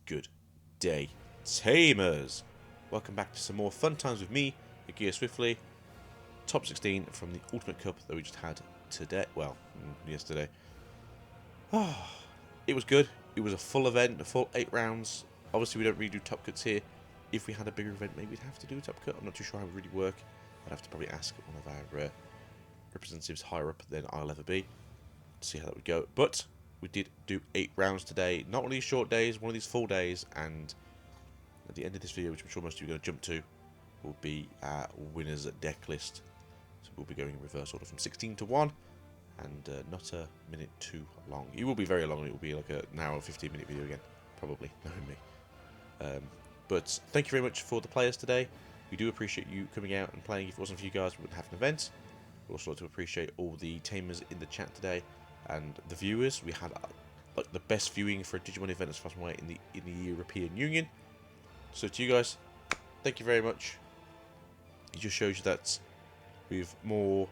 good day, Tamers? Welcome back to some more fun times with me, Gear Swiftly. Top 16 from the Ultimate Cup that we just had today. Well, yesterday. It was good. It was a full event, a full 8 rounds. Obviously, we don't really do top cuts here. If we had a bigger event, maybe we'd have to do a top cut. I'm not too sure how it would really work. I'd have to probably ask one of our representatives higher up than I'll ever be to see how that would go. But we did do 8 rounds today. Not one of these short days, one of these full days. And at the end of this video, which I'm sure most of you are going to jump to, will be our winners deck list. So we'll be going in reverse order from 16 to 1. And not a minute too long. It will be very long. It will be like an hour, 15-minute video again, probably, knowing me. But thank you very much for the players today. We do appreciate you coming out and playing. If it wasn't for you guys, we wouldn't have an event. We'd also like to appreciate all the tamers in the chat today and the viewers. We had like the best viewing for a Digimon event as far as I'm aware in the European Union. So to you guys, thank you very much. It just shows you that with more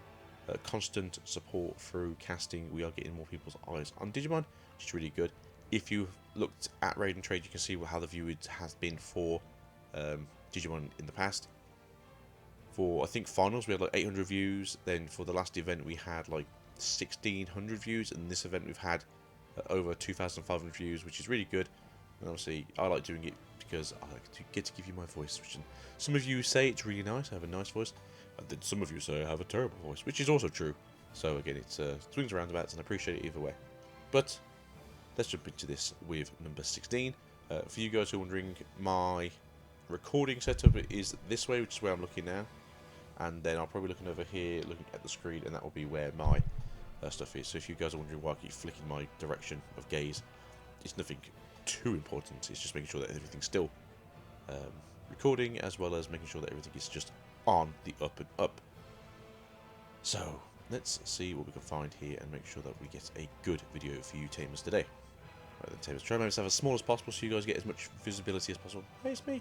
constant support through casting, we are getting more people's eyes on Digimon, which is really good. If you looked at Raid and Trade, you can see how the viewage has been for Digimon in the past. For I think finals we had like 800 views. Then for the last event we had like 1600 views, and this event we've had over 2500 views, which is really good. And obviously I like doing it because I like to get to give you my voice, which some of you say it's really nice. I have a nice voice, and then some of you say I have a terrible voice, which is also true. So again, it's swings and roundabouts, and I appreciate it either way. But let's jump into this with number 16. For you guys who are wondering, my recording setup is this way, which is where I'm looking now. And then I'll probably be looking over here, looking at the screen, and that will be where my stuff is. So if you guys are wondering why I keep flicking my direction of gaze, it's nothing too important. It's just making sure that everything's still recording, as well as making sure that everything is just on the up and up. So let's see what we can find here and make sure that we get a good video for you tamers today. Right, then tamers, try to make this as small as possible so you guys get as much visibility as possible. Hey, it's me.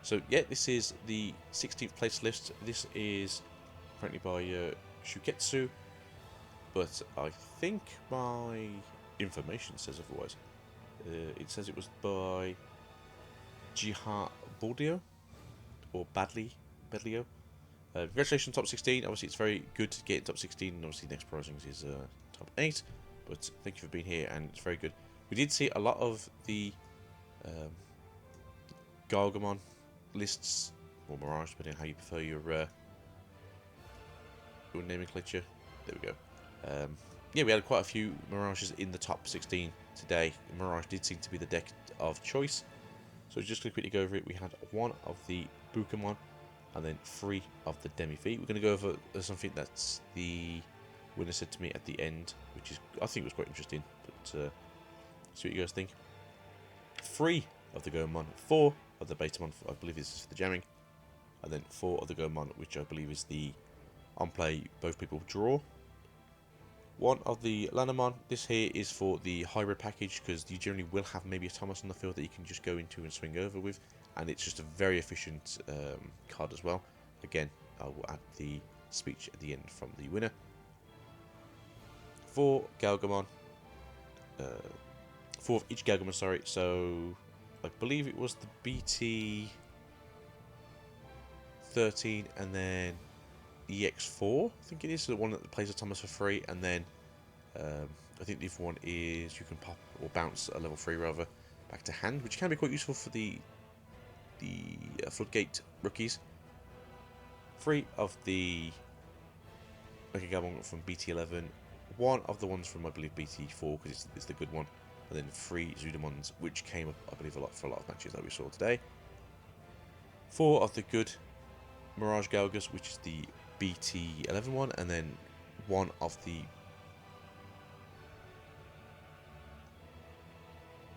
So yeah, this is the 16th place list. This is apparently by Shuketsu, but I think my information says otherwise. It says it was by Jihar Bordio or Badlio. Congratulations, top 16. Obviously, it's very good to get in top 16, and obviously, next prizing is top 8. But thank you for being here, and it's very good. We did see a lot of the Gargamon lists, or Mirage, depending on how you prefer your nomenclature. There we go. Yeah, we had quite a few Mirages in the top 16 today. Mirage did seem to be the deck of choice. So just going to quickly go over it. We had 1 of the Bukamon, and then 3 of the Demi-Feet. We're going to go over something that's the winner said to me at the end, which is, I think, was quite interesting. But see what you guys think. 3 of the Gomon, 4 of the Betamon, I believe this is for the jamming, and then 4 of the Gomon, which I believe is the on-play both people draw. 1 of the Lanamon, this here is for the hybrid package, because you generally will have maybe a Thomas on the field that you can just go into and swing over with, and it's just a very efficient card as well. Again, I will add the speech at the end from the winner. 4 Galgamon, 4 of each Galgamon, sorry, so I believe it was the BT15 and then EX4, I think it is, the one that plays a Thomas for free, and then I think the other one is you can pop or bounce a level 3 rather back to hand, which can be quite useful for the Floodgate rookies. 3 of the Galgamon from BT11, 1 of the ones from I believe BT4 because it's the good one, and then 3 Zudamons, which came up I believe for a lot of matches that we saw today. 4 of the good Mirage Galgas, which is the BT11 one, and then 1 of the...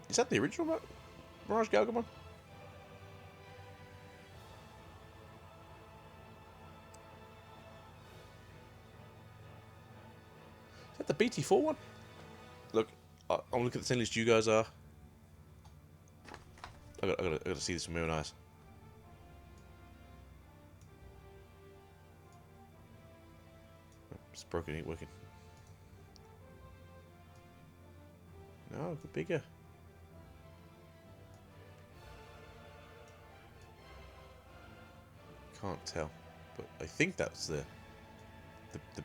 Is that the original Mirage Galgamon? Is that the BT4 one? Look, I'm looking at the same list you guys are. I gotta see this with my own eyes. It's broken, ain't working. No, bigger. can't tell, but I think that's the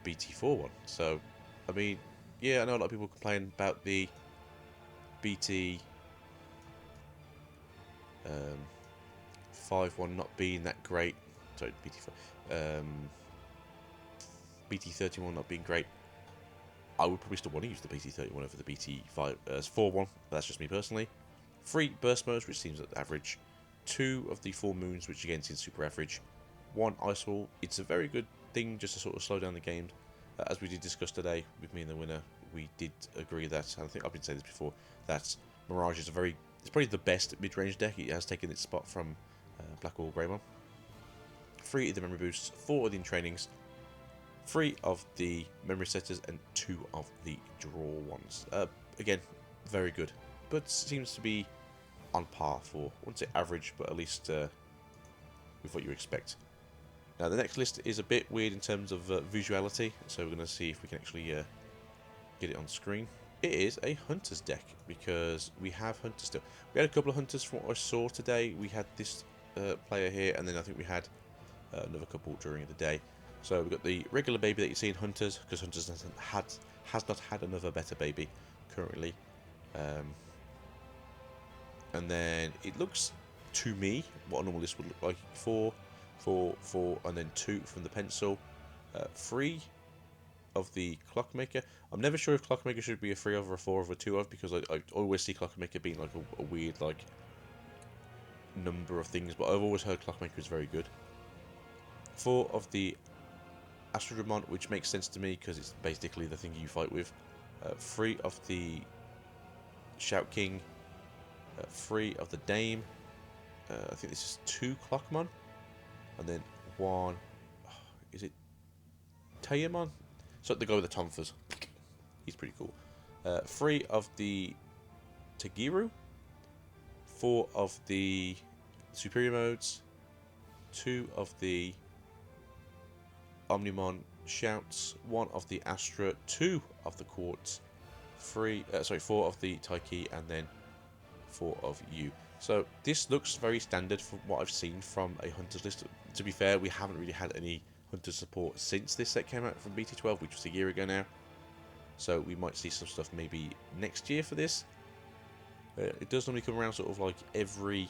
BT4 one. So, I mean, yeah, I know a lot of people complain about the BT 5 one not being that great. Sorry, BT5, BT31 not being great. I would probably still want to use the BT31 over the BT5 4 one. But that's just me personally. 3 burst modes, which seems average. 2 of the 4 moons, which again seems super average. 1 ice wall. It's a very good thing just to sort of slow down the game. As we did discuss today with me and the winner, we did agree that, and I think I've been saying this before, that Mirage is it's probably the best mid-range deck. It has taken its spot from Black Wall Greymon. 3 of the memory boosts, 4 of the trainings, 3 of the memory setters, and 2 of the draw ones. Again, very good, but seems to be on par for, I wouldn't say average, but at least with what you expect. Now the next list is a bit weird in terms of visuality, so we're going to see if we can actually get it on screen. It is a Hunters deck, because we have Hunters still. We had a couple of Hunters from what I saw today. We had this player here, and then I think we had another couple during the day. So we've got the regular baby that you see in Hunters, because Hunters has not had another better baby currently. And then it looks, to me, what a normal list would look like. 4, 4, 4, and then 2 from the pencil. 3 of the Clockmaker. I'm never sure if Clockmaker should be a 3 of or a 4 of or 2 of, because I always see Clockmaker being like a weird like number of things, but I've always heard Clockmaker is very good. 4 of the Astrodramon, which makes sense to me because it's basically the thing you fight with. 3 of the Shout King. 3 of the Dame. I think this is 2 Clockmon. And then 1... is it Jellymon? So the guy with the tonfas. He's pretty cool. 3 of the Tagiru. 4 of the Superior Modes. 2 of the Omnimon Shouts. 1 of the Astra. 2 of the Quartz. 4 of the Taiki, and then 4 of you. So this looks very standard from what I've seen from a Hunters list. To be fair, we haven't really had any Hunter support since this set came out from BT12, which was a year ago now. So we might see some stuff maybe next year for this. It does normally come around sort of like every...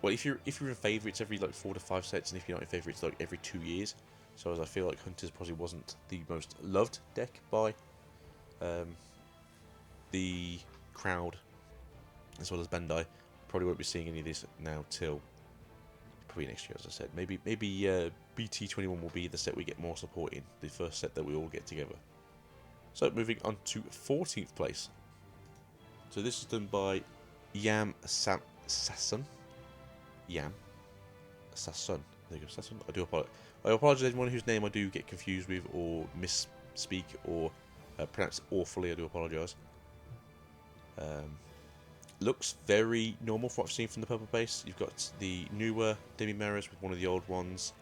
well, if you're in favourites, every like 4 to 5 sets, and if you're not in favourites, like every 2 years. So as I feel like Hunters probably wasn't the most loved deck by the crowd, as well as Bandai. Probably won't be seeing any of this now till probably next year, as I said. Maybe BT21 will be the set we get more support in, the first set that we all get together. So moving on to 14th place. So this is done by Yam Sasson. Yam Sasson. There you go, Sasson. I apologise to anyone whose name I do get confused with or misspeak or pronounce awfully. I do apologise. Looks very normal from what I've seen from the purple base. You've got the newer Demi-Mirrors with one of the old ones.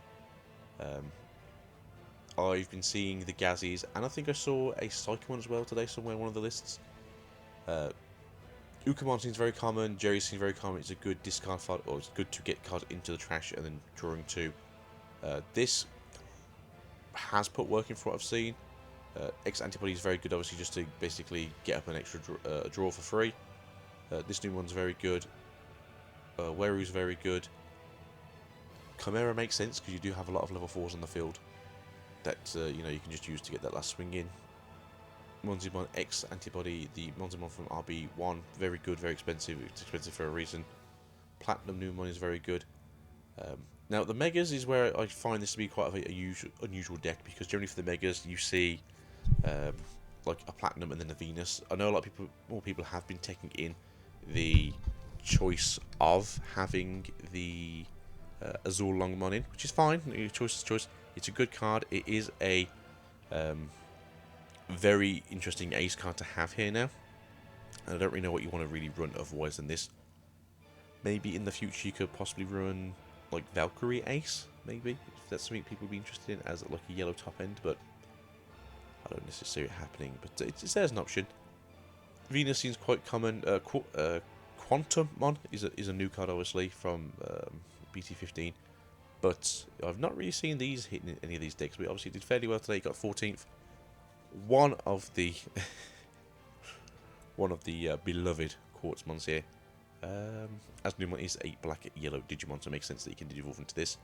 I've been seeing the Gazzies, and I think I saw a Psyche one as well today somewhere in one of the lists. Ukamon seems very common, Jerry seems very common. It's a good discard card, or it's good to get cards into the trash and then drawing 2. This has put work in for what I've seen. X Antibody is very good, obviously, just to basically get up an extra draw for free. This new one's very good. Weru's very good. Chimera makes sense because you do have a lot of level 4s on the field that you can just use to get that last swing in. Monzimon X Antibody, the Monzimon from RB1, very good, very expensive. It's expensive for a reason. Platinum Nume is very good. Now the Megas is where I find this to be quite a unusual deck, because generally for the Megas you see like a Platinum and then a Venus. I know a lot of more people have been taking in the choice of having the Azul Longmon in, which is fine. Choice is choice. It's a good card. It is a very interesting ace card to have here now. And I don't really know what you want to really run otherwise than this. Maybe in the future you could possibly run like Valkyrie Ace, maybe, if that's something people would be interested in as like a yellow top end, but I don't necessarily see it happening, but it's there as an option. Venus seems quite common. Quantumon is a new card, obviously, from BT15. But I've not really seen these hitting any of these decks. We obviously did fairly well today. Got 14th. One of the beloved Quartzmons here. As Nume is a black yellow Digimon, so it makes sense that you can evolve into this.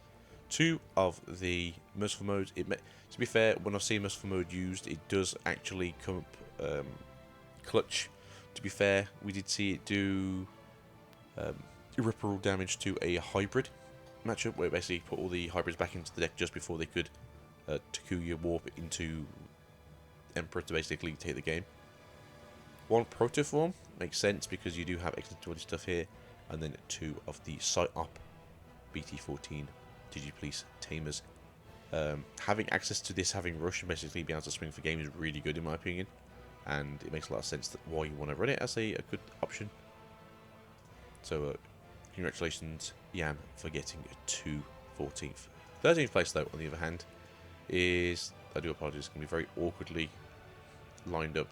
Two of the Merciful Modes. To be fair, when I've seen Merciful Mode used, it does actually come up clutch. To be fair, we did see it do irreparable damage to a hybrid matchup, where it basically put all the hybrids back into the deck just before they could Takuya warp into Emperor to basically take the game. One Protoform makes sense because you do have excellent stuff here, and then two of the Psy-Op BT14 Digipolice Tamers. Having access to this, having Rush, and basically being able to swing for game is really good in my opinion, and it makes a lot of sense that why you want to run it as a good option. So congratulations Yam for getting to 14th. 13th place though, on the other hand, is, I do apologise, going to be very awkwardly lined up.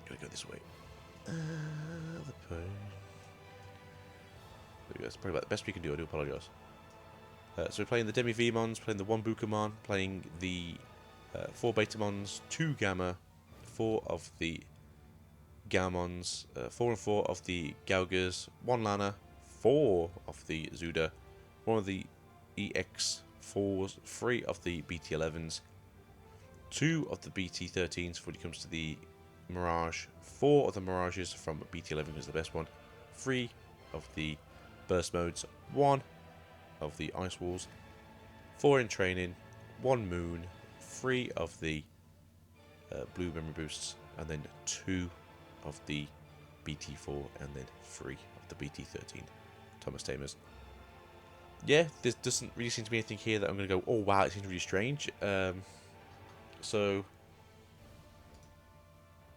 Gotta go this way. That's probably about the best we can do. I do apologise. So we're playing the Demi Vmons, playing the 1 Bukamon, playing the 4 Betamons, 2 Gamma, 4 of the Gaumons, 4 and 4 of the Gaugas, 1 Lana, 4 of the Zuda, 1 of the EX4s, 3 of the BT11s, 2 of the BT13s when it comes to the Mirage, 4 of the Mirages from BT11 is the best one, 3 of the Burst Modes, 1 of the Ice Walls, 4 in Training, 1 Moon, 3 of the Blue Memory Boosts, and then 2 of the BT4, and then 3 of the BT13 Thomas Tamers. Yeah, there doesn't really seem to be anything here that I'm going to go, oh wow, it seems really strange. So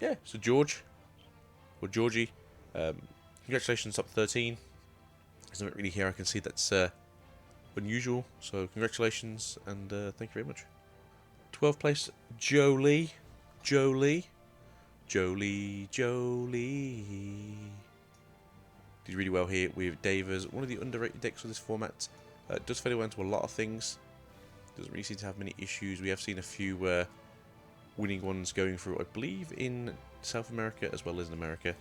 yeah, so George, or Georgie, congratulations, up 13. There's nothing really here I can see that's unusual, so congratulations, and thank you very much. 12th place, Jolie. Did really well here with Deva's, one of the underrated decks for this format. Does fairly well into a lot of things. Doesn't really seem to have many issues. We have seen a few winning ones going through, I believe, in South America as well as in America.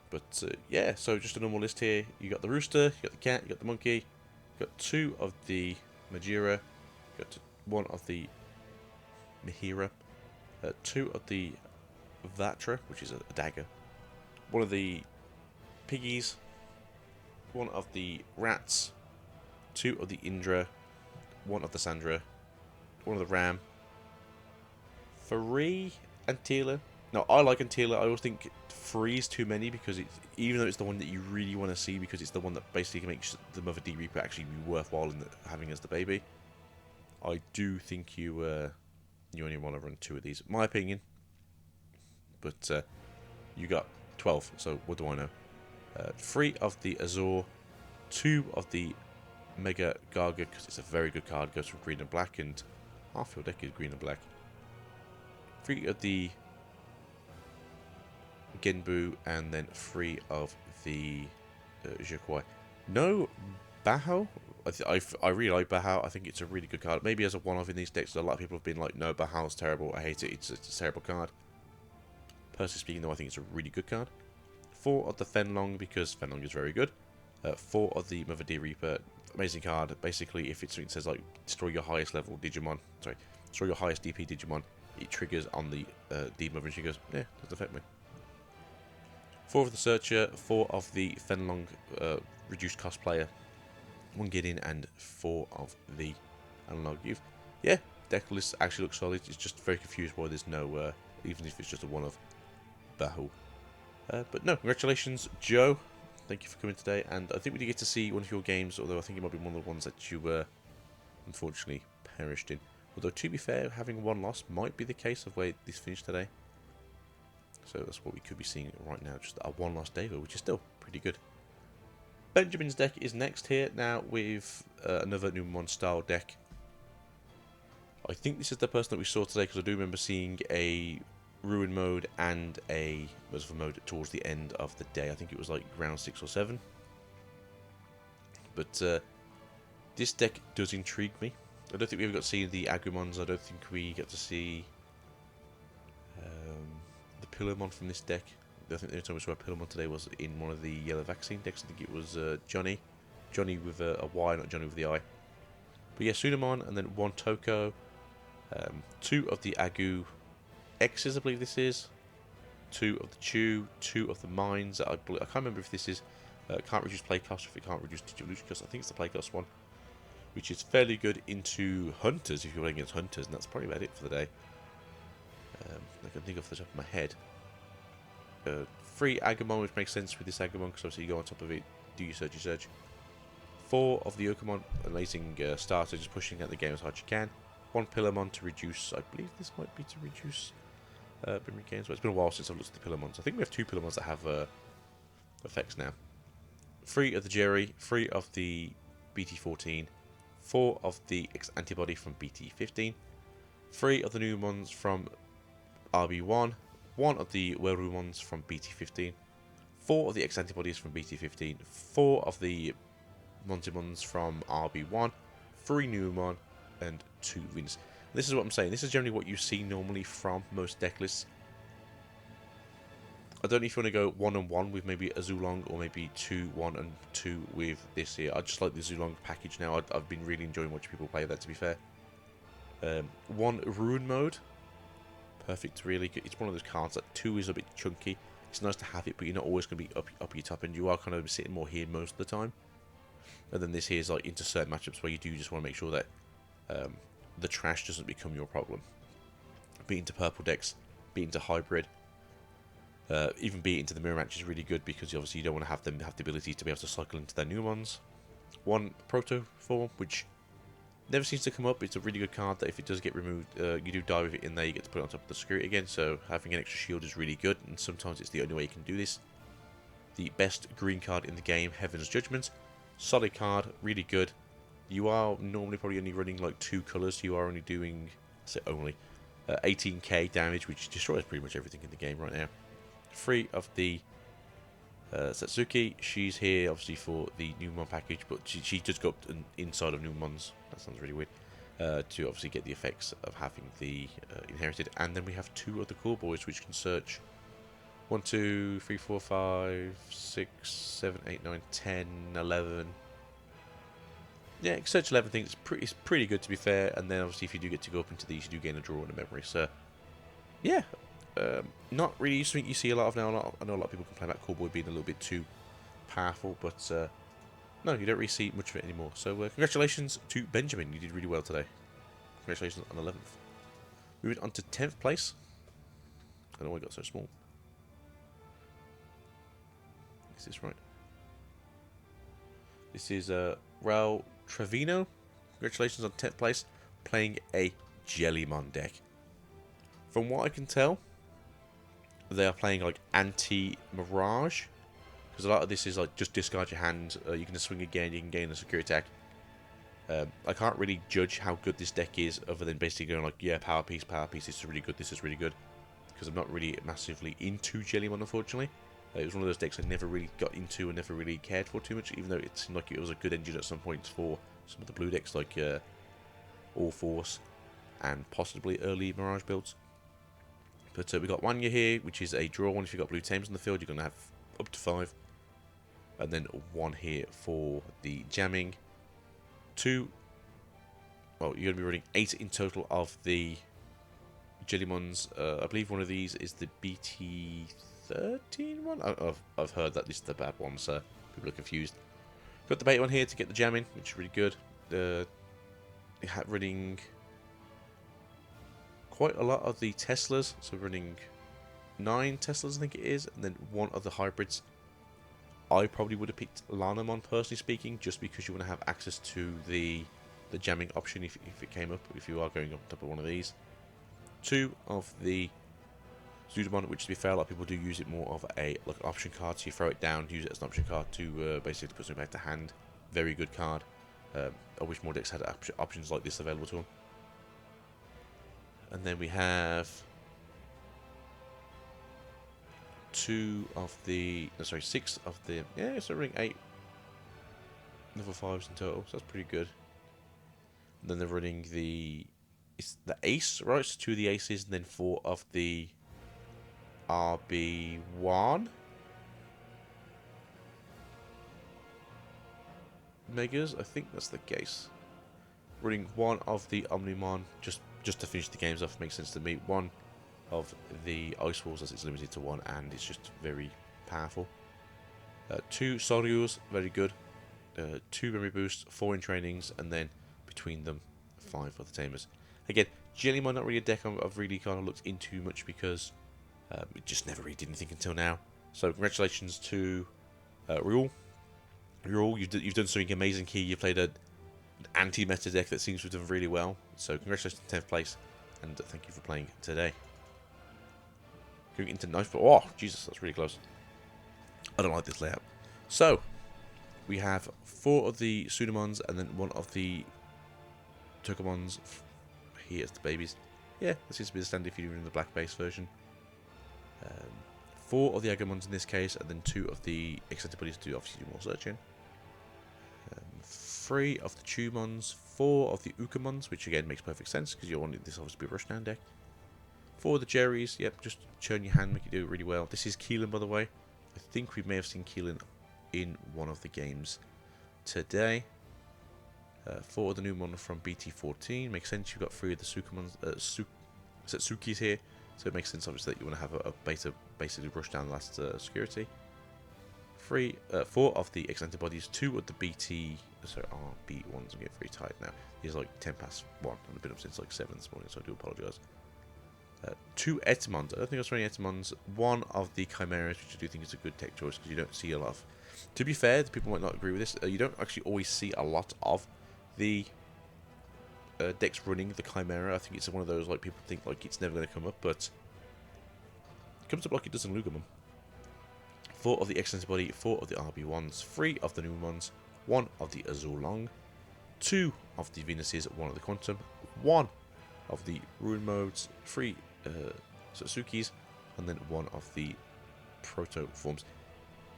But yeah, so just a normal list here. You got the rooster, you got the cat, you got the monkey, you got 2 of the Majira, you got 1 of the Mihira, 2 of the Vatra, which is a dagger, 1 of the piggies, 1 of the rats, 2 of the Indra, 1 of the Sandra, 1 of the Ram, 3 Antila. Now, I like Antila. I always think 3 is too many because even though it's the one that you really want to see because it's the one that basically makes the Mother D Reaper actually be worthwhile in having as the baby, I do think you only want to run 2 of these, in my opinion. But you got 12, so what do I know? 3 of the Azor, 2 of the Mega Gaga, because it's a very good card, goes from green and black, and half your deck is green and black. 3 of the Genbu, and then 3 of the Jequai. No Baho. I really like Baho. I think it's a really good card. Maybe as a one-off in these decks, a lot of people have been like, no, Baho's terrible. I hate it. It's a terrible card. Personally speaking, though, I think it's a really good card. 4 of the Fenlong, because Fenlong is very good. 4 of the Mother D Reaper. Amazing card. Basically, if it says like destroy your highest level Digimon, sorry, destroy your highest DP Digimon, it triggers on the D Mother, and she goes, yeah, doesn't affect me. 4 of the Searcher, 4 of the Fenlong reduced cost player, 1 Gideon, and 4 of the Analog Youth. Yeah, deck list actually looks solid. It's just very confused why there's no, even if it's just a one of Bahu. But no, congratulations, Joe. Thank you for coming today, and I think we did get to see one of your games, although I think it might be one of the ones that you unfortunately perished in. Although, to be fair, having 1 loss might be the case of where this finished today. So that's what we could be seeing right now, just a 1 loss Deva, which is still pretty good. Benjamin's deck is next here now with another Nume style deck. I think this is the person that we saw today, because I do remember seeing a Ruin mode and a Merciful mode towards the end of the day. I think it was like round 6 or 7. But This deck does intrigue me. I don't think we ever got to see the Agumons. I don't think we get to see the Pillowmon from this deck. I think the only time we saw a Pillowmon today was in one of the yellow vaccine decks. I think it was Johnny with a Y, not Johnny with the I. But yeah, Sunamon, and then 1 Toko, 2 of the Agu X's, I believe this is, 2 of the Chew, 2 of the Mines. I can't remember if this is can't reduce play cost, if it can't reduce Digivolution cost. I think it's the play cost one, which is fairly good into Hunters if you're playing against Hunters, and that's probably about it for the day. I can think off the top of my head. 3 Agumon, which makes sense with this Agumon, because obviously you go on top of it, do your search. 4 of the Okamon, amazing starter, just pushing out the game as hard as you can. 1 Pillowmon to reduce, I believe this might be to reduce memory gains. Well, it's been a while since I've looked at the Pillowmons. I think we have 2 Pillowmons that have effects now. 3 of the Jerry, 3 of the BT14, 4 of the X-Antibody from BT15, 3 of the new ones from RB1, 1 of the Werewolves from BT15, 4 of the X-Antibodies from BT15, 4 of the Monzimons from RB1, 3 Numemon, and 2 Vince. This is what I'm saying. This is generally what you see normally from most deck lists. I don't know if you want to go 1 and 1 with maybe a Zulong, or maybe 2, 1 and 2 with this here. I just like the Zulong package now. I've been really enjoying watching people play that, to be fair. 1 Ruin Mode. Perfect, really. It's one of those cards that 2 is a bit chunky. It's nice to have it, but you're not always going to be up your top end. You are kind of sitting more here most of the time. And then this here is like into certain matchups where you do just want to make sure that the trash doesn't become your problem. Beat into purple decks, beat into hybrid, even beat into the mirror match is really good, because obviously you don't want to have them have the ability to be able to cycle into their new ones. 1 Proto form, which never seems to come up. It's a really good card that if it does get removed, you do die with it in there, you get to put it on top of the security again, so having an extra shield is really good, and sometimes it's the only way you can do this. The best green card in the game, Heaven's Judgment. Solid card, really good. You are normally probably only running like 2 colours. You are only doing, I say only, 18k damage, which destroys pretty much everything in the game right now. 3 of the Satsuki. She's here obviously for the Numemon package, but she does go up inside of Numemon's. That sounds really weird. To obviously get the effects of having the inherited. And then we have 2 of the Cool Boys, which can search 1, 2, 3, 4, 5, 6, 7, 8, 9, 10, 11. Yeah, search 11 things. It's pretty good, to be fair. And then obviously if you do get to go up into these, you do gain a draw and a memory. So yeah, not really something you see a lot of now. I know a lot of people complain about Cool Boy being a little bit too powerful, but no, you don't really see much of it anymore. So congratulations to Benjamin. You did really well today. Congratulations on 11th. Moving on to 10th place. I don't know why I got so small. Is this right? This is Raul Trevino. Congratulations on 10th place, playing a Jellymon deck. From what I can tell, they are playing like anti-Mirage, because a lot of this is like just discard your hand, you can just swing again, you can gain a security attack. I can't really judge how good this deck is, other than basically going like, yeah, power piece, this is really good, because I'm not really massively into Jellymon, unfortunately. It was one of those decks I never really got into and never really cared for too much, even though it seemed like it was a good engine at some points for some of the blue decks, like All Force and possibly early Mirage builds. But we got 1 year here, which is a draw one. If you've got blue tames on the field, you're going to have up to 5. And then 1 here for the jamming. 2, well, you're going to be running 8 in total of the Jellymons. I believe one of these is the BT13 one. I've heard that this is the bad one, so people are confused. Got the bait one here to get the jamming, which is really good. Running quite a lot of the Teslas, so running 9 Teslas, I think it is, and then 1 of the hybrids. I probably would have picked Lanamon, personally speaking, just because you want to have access to the jamming option if it came up, if you are going up on top of one of these. 2 of the Zudamon, which to be fair, a lot of people do use it more of a like option card, so you throw it down, use it as an option card to basically put something back to hand. Very good card. I wish more decks had options like this available to them. And then we have 6 of the, yeah, so ring 8 level 5s in total, so that's pretty good. Then they're running it's the ace, right? So 2 of the aces, and then 4 of the RB1 Megas. I think that's the case. Running 1 of the Omnimon just to finish the games off. Makes sense to me. 1 of the Ice Walls, as it's limited to 1, and it's just very powerful. 2 Soryus, very good. 2 memory boosts, 4 in trainings, and then between them 5 for the tamers. Again, Jellymon not really a deck I've really kind of looked into much because it just never really did anything until now. So congratulations to Ryul. Ryul, you've done something amazing here. You played an anti-meta deck that seems to have done really well. So congratulations to 10th place, and thank you for playing today. Going into 9th, oh Jesus, that's really close. I don't like this layout. So we have 4 of the Sudamons and then 1 of the Tokamons. Here's the babies. Yeah, this seems to be the standard if you're in the black base version. 4 of the Agamons in this case, and then 2 of the X-Antibodies to obviously do more searching. 3 of the Tumons, 4 of the Ukamons, which again makes perfect sense because you want this obviously to be a rushdown deck. 4 of the Jerrys, yep, just churn your hand, make you do it really well. This is Keelan, by the way. I think we may have seen Keelan in one of the games today. 4 of the Nume from BT15, makes sense. You've got 3 of the Sukamons, Setsukis here, so it makes sense obviously that you want to have a beta basically rush down the last security. 4 of the X-Antibodies, 2 of the BT, sorry, RB1s. I'm getting very tired now. He's like 10 past 1. I've been up since like 7 this morning, so I do apologise. 2 Etemons. I don't think I was running Etemons. 1 of the Chimeras, which I do think is a good tech choice because you don't see a lot of. To be fair, the people might not agree with this. You don't actually always see a lot of the decks running the Chimera. I think it's one of those like people think like it's never going to come up, but it comes up like it does in Looga. 4 of the X-Antibody, 4 of the RB1s, 3 of the Numemons, 1 of the Azulong, 2 of the Venuses, 1 of the Quantum, 1 of the Ruin Modes, 3 Satsukis, and then 1 of the Proto Forms.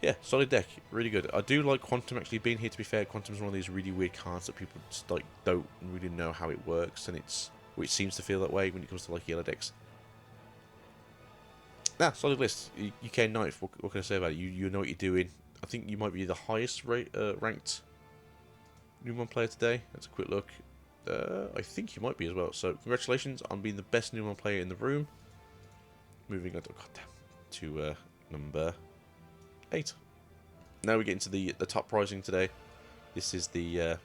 Yeah, solid deck, really good. I do like Quantum actually being here, to be fair. Quantum's one of these really weird cards that people just like don't really know how it works, and it seems to feel that way when it comes to like yellow decks. Solid list. You came 9th. What can I say about it? You know what you're doing. I think you might be the highest ranked Numemon player today. Let's a quick look. I think you might be as well. So congratulations on being the best Numemon player in the room. Moving on to number 8. Now we get into the top pricing today. This is the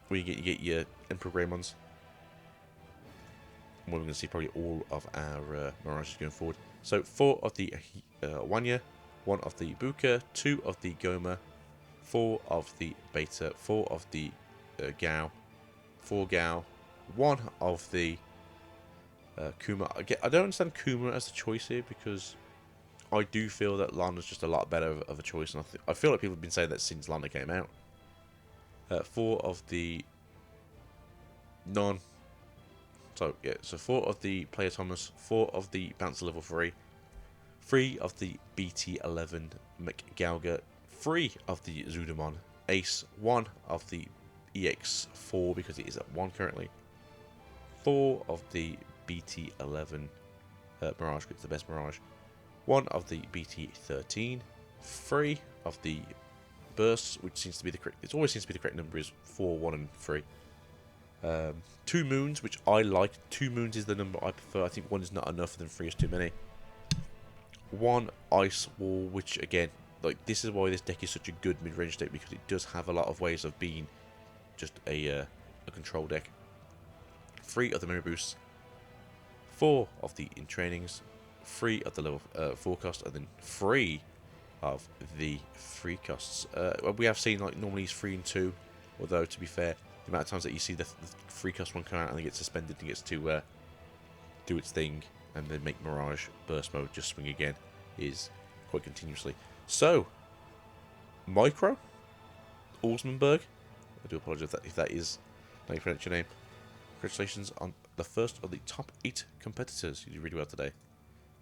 where you get your Emperor Greymons. We're going to see probably all of our Mirages going forward. So 4 of the Wanya, 1 of the Buka, 2 of the Goma, 4 of the Beta, 4 of the Gao, 4 Gao, 1 of the Kuma. I don't understand Kuma as a choice here because I do feel that Lana's just a lot better of a choice, and I feel like people have been saying that since Lana came out. 4 of the So 4 of the Player Thomas, 4 of the Bouncer level 3, 3 of the BT11 McGalga, 3 of the Zudamon Ace, 1 of the EX4 because it is at 1 currently, 4 of the BT11 Mirage, it's the best Mirage, 1 of the BT13, 3 of the Bursts, which seems to be the correct, it always seems to be the correct number, is 4, 1 and 3. 2 Moons, which I like. 2 Moons is the number I prefer. I think 1 is not enough, and then 3 is too many. 1 Ice Wall, which again, like this is why this deck is such a good mid-range deck, because it does have a lot of ways of being just a control deck. 3 of the memory boosts, 4 of the in trainings, 3 of the level forecast, and then 3 of the free costs. We have seen like normally it's 3 and 2, although to be fair, the amount of times that you see the free cost one come out and they get suspended and gets to do its thing and then make Mirage burst mode just swing again is quite continuously. So, Micro Olsmanberg, I do apologise if that is how you pronounce your name. Congratulations on the first of the top 8 competitors. You did really well today.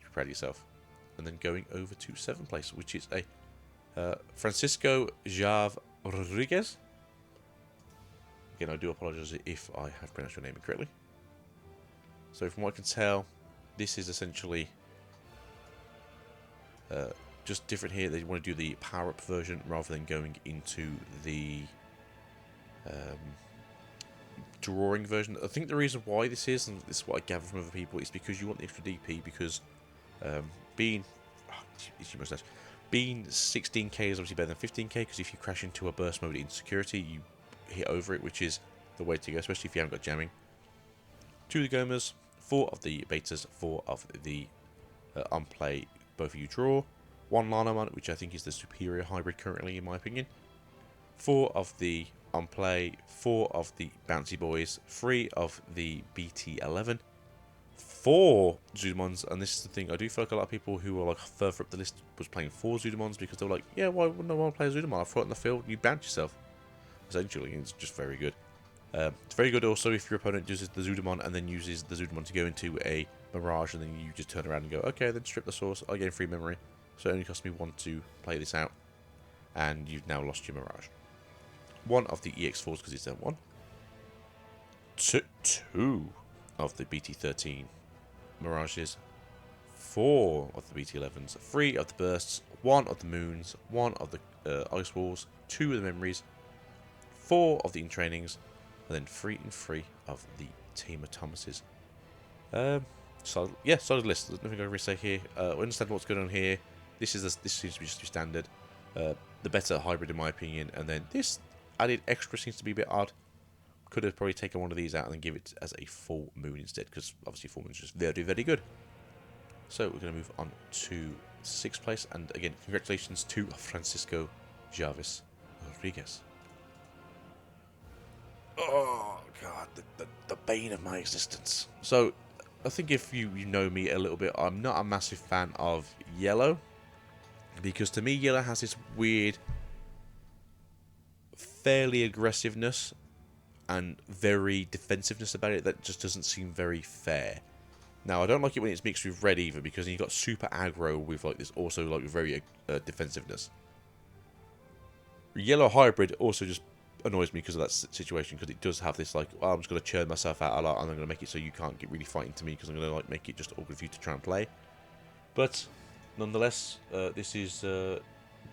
You're proud of yourself. And then going over to 7th place, which is a Francisco Jav Rodriguez. Again, I do apologise if I have pronounced your name incorrectly. So from what I can tell, this is essentially just different here. They want to do the power-up version rather than going into the drawing version. I think the reason why this is, and this is what I gather from other people, is because you want the extra DP, because being 16k is obviously better than 15k, because if you crash into a burst mode in security, you hit over it, which is the way to go, especially if you haven't got jamming. 2 of the Gomas, 4 of the betas, 4 of the on play, both of you draw. 1 Lanamon, which I think is the superior hybrid currently in my opinion. 4 of the on play, 4 of the Bouncy Boys, 3 of the BT11, 4 Zudamons, and this is the thing, I do feel like a lot of people who are like further up the list was playing 4 Zudamons because they were like, yeah, why wouldn't I want to play a Zudamon? I throw it in the field, you bounce yourself. Essentially, it's just very good. It's very good also if your opponent uses the Zudamon and then uses the Zudamon to go into a Mirage, and then you just turn around and go, okay, then strip the source, I gain free memory, so it only cost me 1 to play this out, and you've now lost your Mirage. 1 of the EX4s because it's done 1. 2 of the BT13 Mirages. 4 of the BT11s. 3 of the Bursts. 1 of the Moons. 1 of the Ice Walls. 2 of the Memories. 4 of the In-Trainings. And then 3 and 3 of the Team of Thomases. Solid list. There's nothing I can really say here. I understand what's going on here. This seems to be just standard. The better hybrid in my opinion. And then this added extra seems to be a bit odd. Could have probably taken one of these out and then give it as a full moon instead, because obviously full moon is just very, very good. So we're going to move on to 6th place, and again, congratulations to Francisco Jarvis Rodriguez. Oh god, the bane of my existence. So I think if you know me a little bit, I'm not a massive fan of yellow, because to me yellow has this weird fairly aggressiveness and very defensiveness about it that just doesn't seem very fair. Now, I don't like it when it's mixed with red either, because then you've got super aggro with like this also like very defensiveness. Yellow hybrid also just annoys me because of that situation, because it does have this like, oh, I'm just going to churn myself out a lot and I'm going to make it so you can't get really fighting to me, because I'm going to like make it just awkward for you to try and play. But nonetheless, this is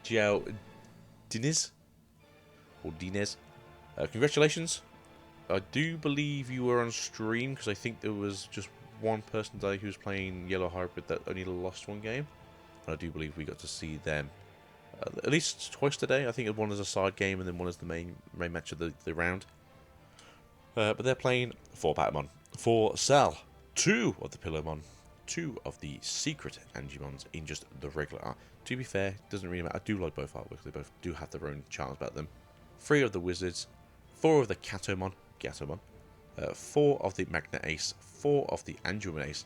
Dinez. Congratulations. I do believe you were on stream, because I think there was just one person today who was playing Yellow Hybrid that only lost 1 game. And I do believe we got to see them at least twice today. I think one as a side game and then one as the main match of the round. But they're playing 4 Patamon, 4 Cell, 2 of the Pillowmon, 2 of the secret Angimons in just the regular art. To be fair, it doesn't really matter. I do like both artworks. They both do have their own charms about them. 3 of the Wizards, 4 of the Gatomon, 4 of the Magna Ace, 4 of the Angewman Ace.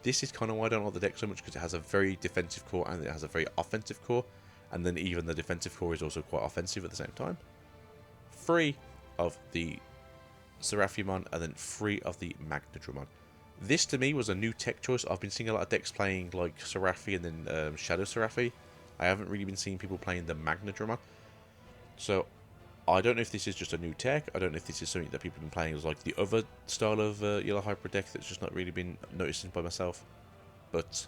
This is kind of why I don't like the deck so much, because it has a very defensive core and it has a very offensive core, and then even the defensive core is also quite offensive at the same time. 3 of the Seraphimon, and then 3 of the Magnadramon. This to me was a new tech choice. I've been seeing a lot of decks playing like Seraphi and then Shadow Seraphi. I haven't really been seeing people playing the Magnadramon. So I don't know if this is just a new tech. I don't know if this is something that people have been playing as like the other style of Yellow Hybrid deck that's just not really been noticing by myself. But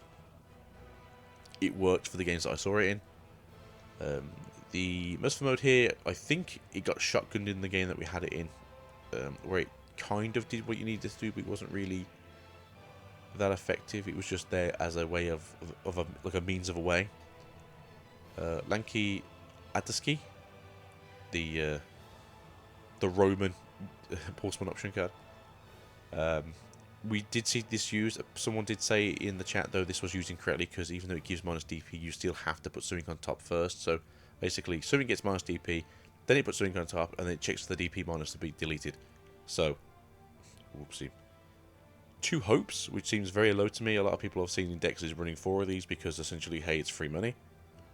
it worked for the games that I saw it in. The Musfer mode here, I think it got shotgunned in the game that we had it in, where it kind of did what you needed to do, but it wasn't really that effective. It was just there as a way of like a means of a way. Lanky Ataski, the Roman Portsman option card. We did see this used. Someone did say in the chat though this was used incorrectly, because even though it gives minus DP, you still have to put something on top first. So basically, something gets minus DP, then it puts something on top, and then it checks for the DP minus to be deleted. So, whoopsie. 2 Hopes, which seems very low to me. A lot of people I've seen in decks is running 4 of these because essentially, hey, it's free money.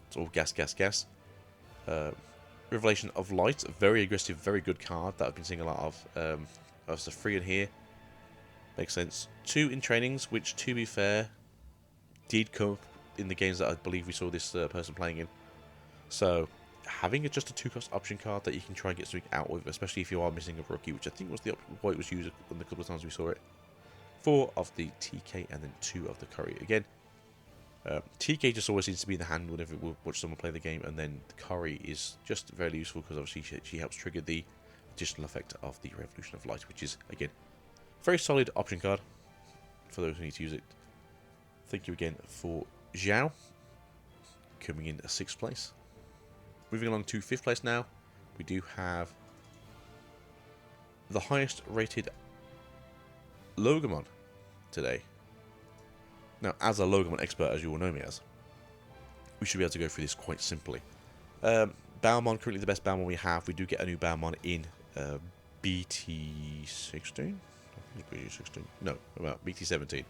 It's all gas, gas, gas. Revelation of Light, a very aggressive, very good card that I've been seeing a lot of. There's a 3 in here. Makes sense. 2 in trainings, which to be fair, did come up in the games that I believe we saw this person playing in. So, having just a 2-cost option card that you can try and get something out with, especially if you are missing a rookie, which I think was the why it was used on the couple of times we saw it. 4 of the TK and then 2 of the Curry. Again, TK just always seems to be in the hand whenever we watch someone play the game, and then the Curry is just very useful because obviously she helps trigger the additional effect of the Revolution of Light, which is, again, very solid option card for those who need to use it. Thank you again for Zhao, coming in 6th place. Moving along to 5th place now, we do have the highest rated Logamon today. Now, as a Logamon expert, as you all know me as, we should be able to go through this quite simply. Balmon, currently the best Balmon we have. We do get a new Balmon in BT16? I think it's BT16. No, about BT17.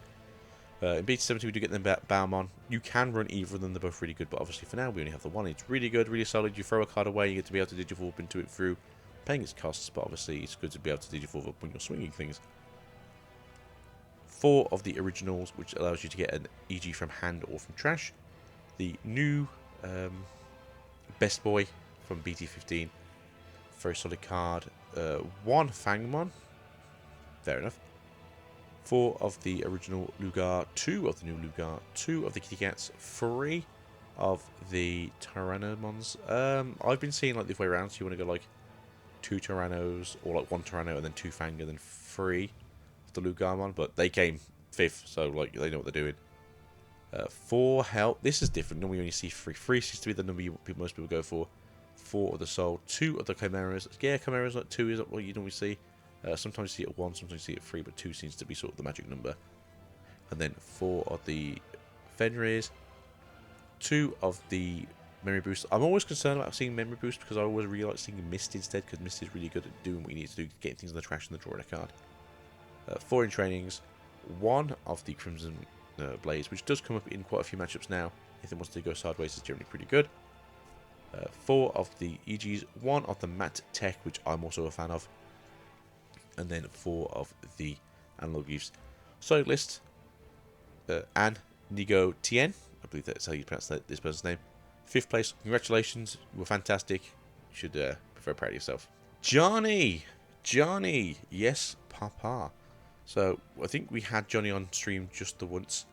In BT17 we do get them Balmon. You can run either of them, they're both really good, but obviously for now we only have the one. It's really good, really solid. You throw a card away, you get to be able to Digivolve into it through paying its costs, but obviously it's good to be able to Digivolve up when you're swinging things. 4 of the originals, which allows you to get an EG from hand or from trash. The new Best Boy from BT15, very solid card. 1 Fangmon, fair enough. 4 of the original Looga, 2 of the new Looga, 2 of the Kitty Cats, 3 of the Tyrannomons. I've been seeing like the way around, so you want to go like 2 Tyrannos, or like 1 Tyranno and then 2 Fang and then 3 of the Lugarmon, but they came 5th, so like they know what they're doing. 4 Hell, this is different, normally when you see 3. 3 seems to be the number most people go for. 4 of the Soul, 2 of the Chimeras. Yeah, Chimeras, like 2 is what you normally see. Sometimes you see it at 1, sometimes you see it at 3, but 2 seems to be sort of the magic number. And then 4 of the Fenris, 2 of the Memory Boost. I'm always concerned about seeing Memory Boost because I always really like seeing Mist instead, because Mist is really good at doing what you need to do, getting things in the trash and then drawing a card. 4 in trainings, 1 of the Crimson Blaze, which does come up in quite a few matchups now. If it wants to go sideways, it's generally pretty good. 4 of the EGs, 1 of the Matte Tech, which I'm also a fan of, and then 4 of the Analog Youths. Solid list. An Nigo Tien, I believe that's how you pronounce this person's name. 5th place, congratulations, you were fantastic. You should be very proud of yourself. Johnny, yes, Papa. So I think we had Johnny on stream just the once,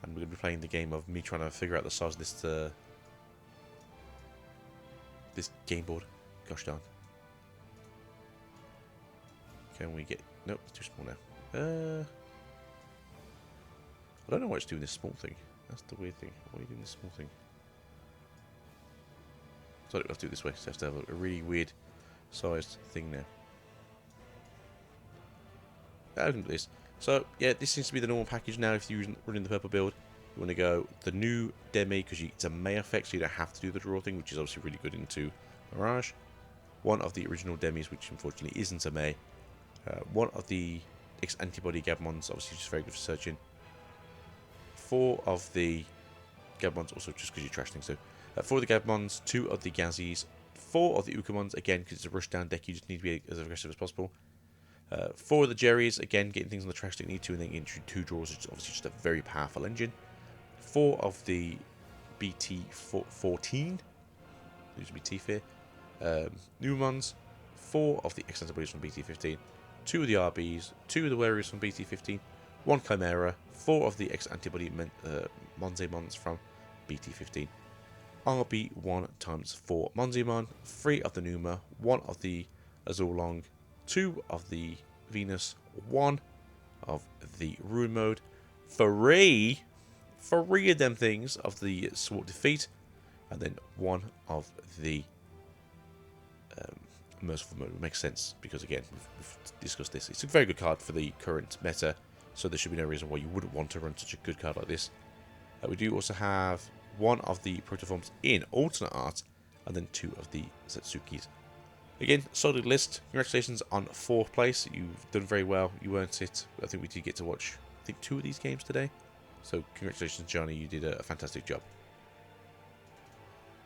and we're going to be playing the game of me trying to figure out the size of this game board. Gosh darn. Can we get... Nope, it's too small now. I don't know why it's doing this small thing. That's the weird thing. Why are you doing this small thing? So I don't have to do it this way, so I have to have a really weird sized thing now. I can do this. So, yeah, this seems to be the normal package now if you're running the purple build. You want to go the new Demi, because it's a May effect, so you don't have to do the draw thing, which is obviously really good into Mirage. 1 of the original Demis, which unfortunately isn't a May. 1 of the X-Antibody Gabmons, obviously just very good for searching. 4 of the Gabmons, also just because you trash things too. 4 of the Gabmons, 2 of the Gazis, 4 of the Ukamons, again because it's a rushdown deck, you just need to be as aggressive as possible. 4 of the Jerrys, again getting things on the trash that you need to, and then getting 2 draws, which is obviously just a very powerful engine. 4 of the BT14, these would be T-Fear. Numons, 4 of the X-Antibodies from BT15, 2 of the RBs, 2 of the Warriors from BT15, 1 Chimera, 4 of the X-Antibody Monzemons from BT15, RB1 times 4 Monzemon, 3 of the Nume, 1 of the Azulong, 2 of the Venus, 1 of the Ruin Mode, 3 of them things of the Sword Defeat, and then 1 of the Merciful Mode. It makes sense because, again, we've discussed this. It's a very good card for the current meta, so there should be no reason why you wouldn't want to run such a good card like this. We do also have 1 of the Protoforms in alternate art, and then 2 of the Zatsukis. Again, solid list. Congratulations on 4th place. You've done very well. You earned it. I think we did get to watch, 2 of these games today. So congratulations, Johnny. You did a fantastic job.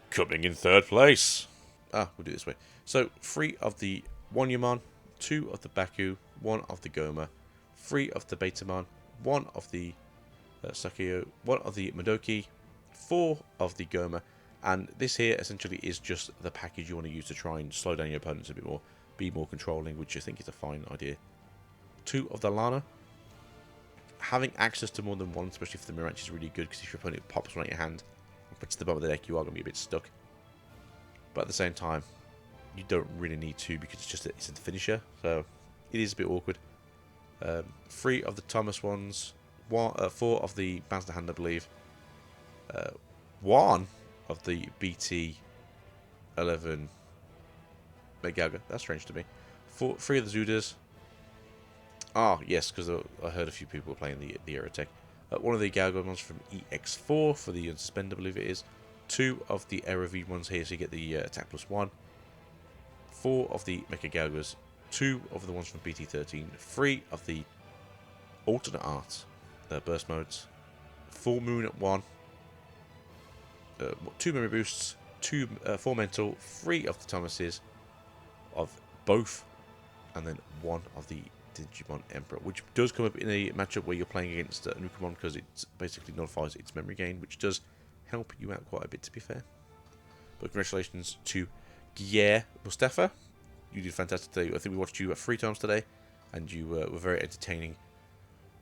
Coming in 3rd place. We'll do it this way. So 3 of the Wanyamon, 2 of the Baku, 1 of the Goma, 3 of the Betamon, 1 of the Sakio, 1 of the Madoki, 4 of the Goma, And this here essentially is just the package you want to use to try and slow down your opponents a bit more, be more controlling, which I think is a fine idea. 2 of the Lana. Having access to more than one, especially if the Mirage is really good, because if your opponent pops one at your hand and puts it to the bottom of the deck, you are going to be a bit stuck. But at the same time, you don't really need to, because it's a finisher, so it is a bit awkward. 3 of the Thomas ones, 4 of the Bounce the Hand, I believe. 1 of the BT11 Megaga. That's strange to me. 3 of the Zudas. Ah, yes, because I heard a few people playing the Aerotech. 1 of the Galgo ones from EX4 for the Unsuspend, I believe it is. 2 of the Aerovid ones here, so you get the attack +1. 4 of the Mecha Galgos. 2 of the ones from BT13. 3 of the alternate art burst modes. Full Moon at 1. 2 memory boosts. 4 mental. 3 of the Thomases of both, and then 1 of the Digimon Emperor, which does come up in a matchup where you're playing against Nukamon, because it basically nullifies its memory gain, which does help you out quite a bit, to be fair. But congratulations to Gier Mustafa. You did fantastic today. I think we watched you 3 times today, and you were very entertaining.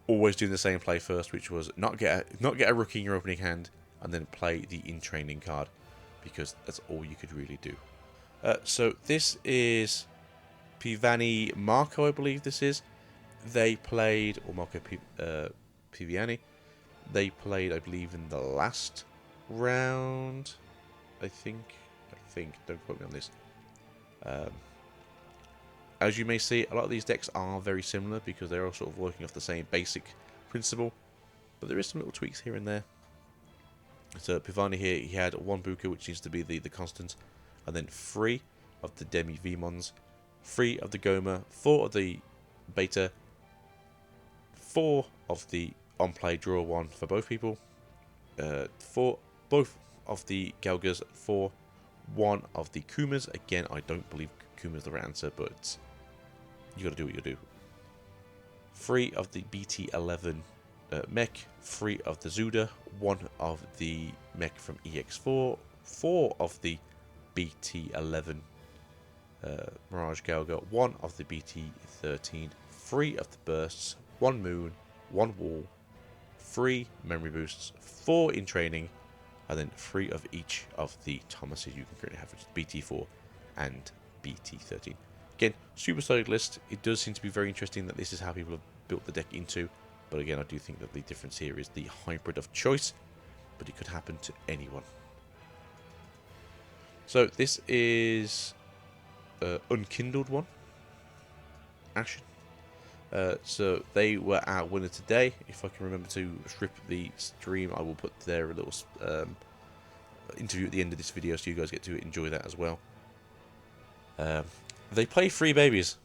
Always doing the same play first, which was not get a rookie in your opening hand, and then play the in-training card, because that's all you could really do. So this is Pivani Marco, I believe this is. They played, or Marco Piviani. They played, I believe, in the last round. I think. Don't quote me on this. As you may see, a lot of these decks are very similar, because they're all sort of working off the same basic principle. But there is some little tweaks here and there. So Pivani here, he had 1 Buka, which seems to be the constant, and then 3 of the Demi Vmons, 3 of the Goma, 4 of the Beta, 4 of the on-play draw 1 for both people, 4 both of the Galgas, 4, 1 of the Kumas. Again, I don't believe Kuma's the right answer, but you got to do what you do. 3 of the BT11 mech, 3 of the Zuda, 1 of the mech from EX4, 4 of the BT11 Mirage Galga, 1 of the BT13, 3 of the bursts, 1 moon, 1 wall, 3 memory boosts, 4 in training, and then 3 of each of the Thomases you can currently have, which is BT4 and BT13. Again, super solid list. It does seem to be very interesting that this is how people have built the deck into, but again, I do think that the difference here is the hybrid of choice, but it could happen to anyone. So this is Unkindled one. Action. So they were our winner today. If I can remember to strip the stream, I will put their little interview at the end of this video, so you guys get to enjoy that as well. They play 3 babies,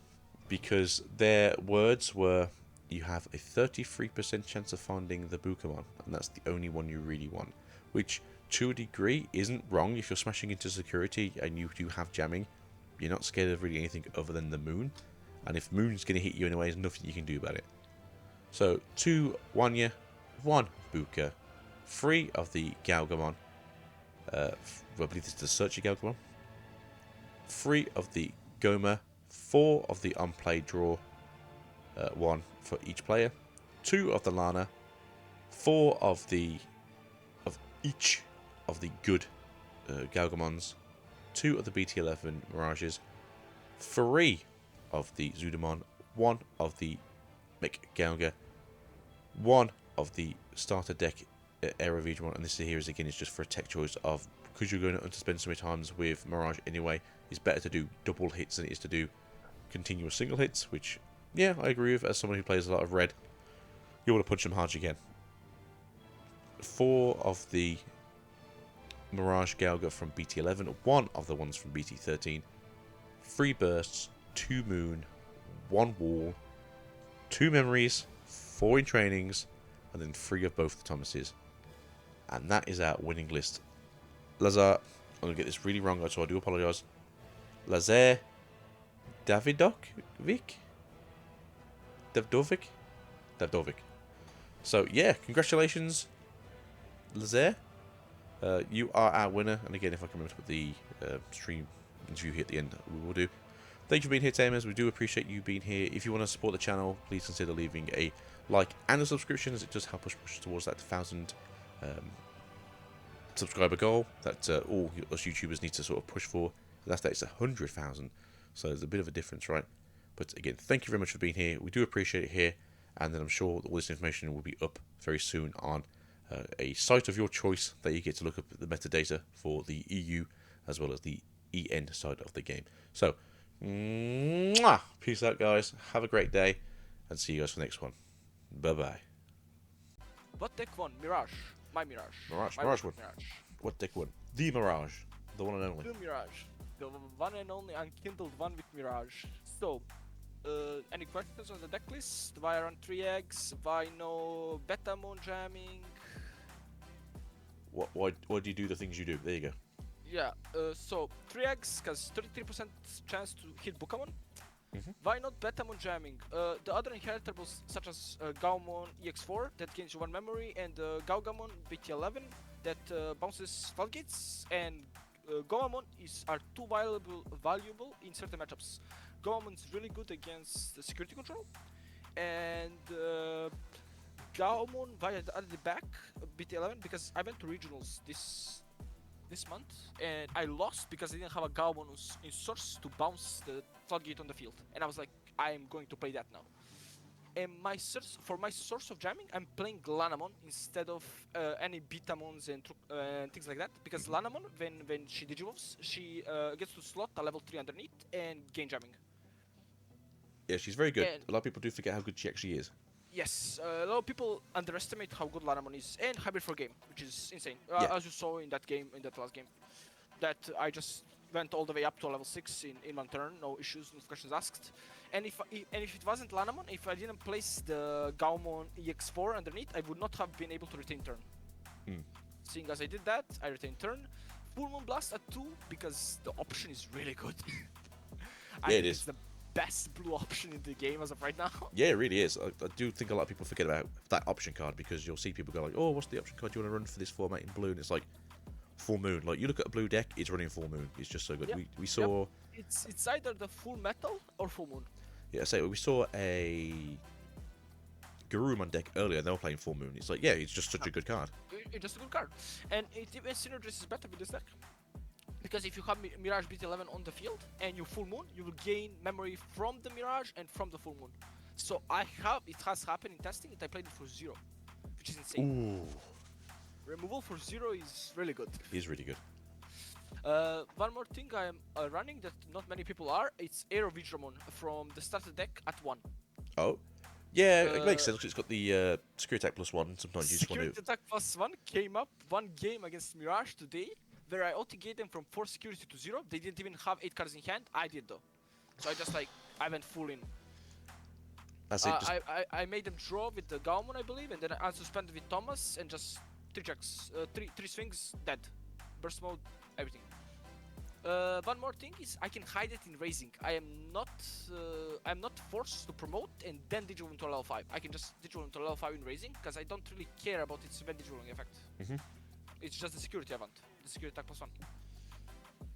because their words were, you have a 33% chance of finding the Bukamon, and that's the only one you really want. Which, to a degree, isn't wrong. If you're smashing into security and you do have jamming, you're not scared of really anything other than the moon. And if moon's going to hit you anyway, there's nothing you can do about it. So, 2 Wanya, 1 Buka, 3 of the Galgamon. I believe this is the Searcher Galgamon. 3 of the Goma, 4 of the unplayed draw, 1 for each player, 2 of the Lana, 4 of each of the good Galgamons, 2 of the BT11 Mirages, 3 of the Zudamon, 1 of the Mech Galga, 1 of the starter deck Aerovid one, and this here is again, it's just for a tech choice of, because you're going to spend so many times with Mirage anyway, it's better to do double hits than it is to do continuous single hits, which, yeah, I agree with. As someone who plays a lot of red, you want to punch them hard as you can. 4 of the Mirage Galga from BT11, 1 of the ones from BT13, 3 bursts, 2 moon, 1 wall, 2 memories, 4 in trainings, and then 3 of both the Thomases. And that is our winning list. Lazar, I'm going to get this really wrong, so I do apologise. Lazar Davidovic? Davidovic. So, yeah, congratulations, Lazar. You are our winner, and again, if I can remember to put the stream interview here at the end, we will do. Thank you for being here, Tamers. We do appreciate you being here. If you want to support the channel, please consider leaving a like and a subscription, as it does help us push towards that 1,000 subscriber goal that all us YouTubers need to sort of push for. Last day it's 100,000, so there's a bit of a difference, right? But again, thank you very much for being here. We do appreciate it here, and then I'm sure that all this information will be up very soon on a site of your choice that you get to look up the metadata for the EU as well as the EN side of the game. So, mwah! Peace out, guys. Have a great day, and see you guys for the next one. Bye-bye. What deck won? Mirage. My Mirage. Mirage won. What deck won? The Mirage. The one and only. The Mirage. The one and only unkindled one with Mirage. So, any questions on the deck list? Why around 3 eggs? Why no Betamon jamming? Why do you do the things you do? There you go. Yeah, so 3 eggs, because 33% chance to hit Bukamon. Why not Betamon jamming? The other inheritables such as Gaumon EX4 that gains you 1 memory, and Gaugamon BT11 that bounces floodgates, and Goemon are too valuable in certain matchups. Goemon is really good against the security control, and Gaumon via the back BT11 because I went to regionals this month and I lost because I didn't have a Gaumon in source to bounce the floodgate on the field, and I was like, I'm going to play that now. And for my source of jamming, I'm playing Lanamon instead of any Betamons and things like that, because Lanamon, when she digivolves, she gets to slot a level 3 underneath and gain jamming. Yeah, she's very good. A lot of people do forget how good she actually is. Yes, a lot of people underestimate how good Lanamon is, and hybrid for game, which is insane. As you saw in that game, in that last game, that I just went all the way up to level 6 in 1 turn, no issues, no questions asked. And if it wasn't Lanamon, if I didn't place the Gaumon EX4 underneath, I would not have been able to retain turn. Seeing as I did that, I retained turn. Full Moon Blast at 2 because the option is really good. I think it's the best blue option in the game as of right now. Yeah, it really is. I do think a lot of people forget about that option card, because you'll see people go like, oh, what's the option card you want to run for this format in blue? And it's like, Full Moon. Like, you look at a blue deck, it's running Full Moon. It's just so good. Yep. We saw... Yep. It's either the Full Metal or Full Moon. Yeah, so we saw a Garurumon deck earlier, and they were playing Full Moon. It's like, yeah, it's just such a good card. It's just a good card. And it even synergizes better with this deck. Because if you have Mirage BT11 on the field and you Full Moon, you will gain memory from the Mirage and from the Full Moon. So it has happened in testing, and I played it for 0, which is insane. Ooh. Removal for 0 is really good. It's really good. One more thing I am running that not many people are, it's Aero Vigramon from the starter deck at 1. Oh. Yeah, it makes sense. It's got the security attack +1. Sometimes you just want to... Security attack +1 came up 1 game against Mirage today, where I auto-gate them from 4 security to 0. They didn't even have 8 cards in hand. I did though. So I went full in. That's it. I made them draw with the Gaumon, I believe, and then I unsuspended with Thomas and just 3 checks, 3 swings, dead. Burst mode, everything. One more thing is I can hide it in raising. I'm not forced to promote and then digital into a level 5. I can just digital into a level 5 in raising because I don't really care about its event digitaling effect. It's just the security event, the security attack +1.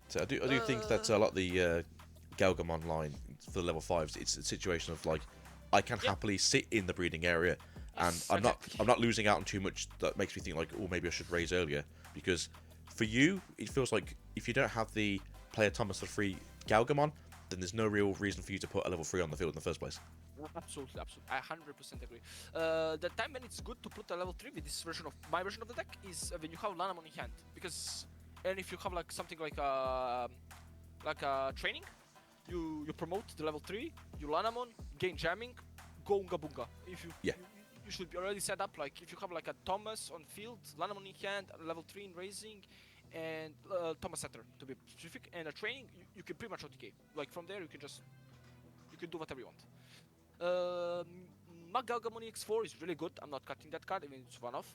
So I do think that a lot of the Galgamon line for the level 5s, it's a situation of like, I can happily sit in the breeding area, and I'm not losing out on too much that makes me think like, oh, maybe I should raise earlier, because for you it feels like if you don't have the player Thomas the free Galgamon, then there's no real reason for you to put a level 3 on the field in the first place. Absolutely. I 100% agree. The time when it's good to put a level 3 with this version of my version of the deck is when you have Lanamon in hand, because and if you have like something like a training, you promote the level 3, you Lanamon, gain jamming, go Unga Bunga. If you you should be already set up, like if you have like a Thomas on field, Lanamon in hand, level 3 in raising, and Thomas Setter to be specific, and a training, you can pretty much OTK. Like from there you can do whatever you want. Galgamon EX4 is really good. I'm not cutting that card, even if it's one off.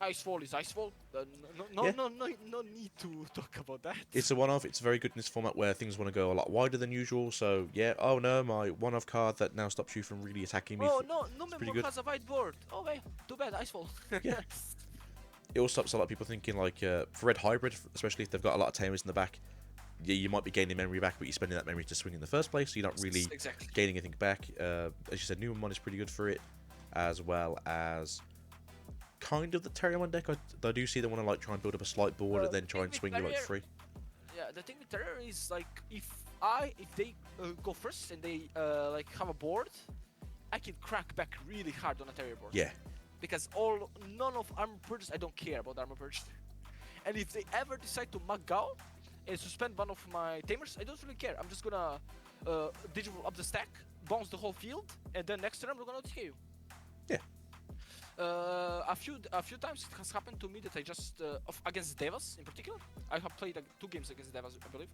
Icefall is Icefall. Yeah. No need to talk about that. It's a one-off. It's very good in this format where things want to go a lot wider than usual. So yeah, oh no, my one-off card that now stops you from really attacking me. Oh no, it's Nume pretty good. has a whiteboard. Oh well, too bad, Icefall. Yeah. It also stops a lot of people thinking like for red hybrid, especially if they've got a lot of tamers in the back. Yeah, you might be gaining memory back, but you're spending that memory to swing in the first place, so you're not really gaining anything back. As you said, Nume is pretty good for it, as well as kind of the Terriermon deck. I do see they want to like try and build up a slight board and then try and swing you like free. Yeah, the thing with Terrier is like if they go first and they like have a board, I can crack back really hard on a Terrier board. Yeah. Because none of Armor Purge, I don't care about Armor Purge. And if they ever decide to Mag Gao and suspend one of my tamers, I don't really care. I'm just gonna Digital up the stack, bounce the whole field, and then next turn we're gonna TK you. Yeah. A few times it has happened to me that I just against Devas in particular. I have played 2 games against Devas, I believe.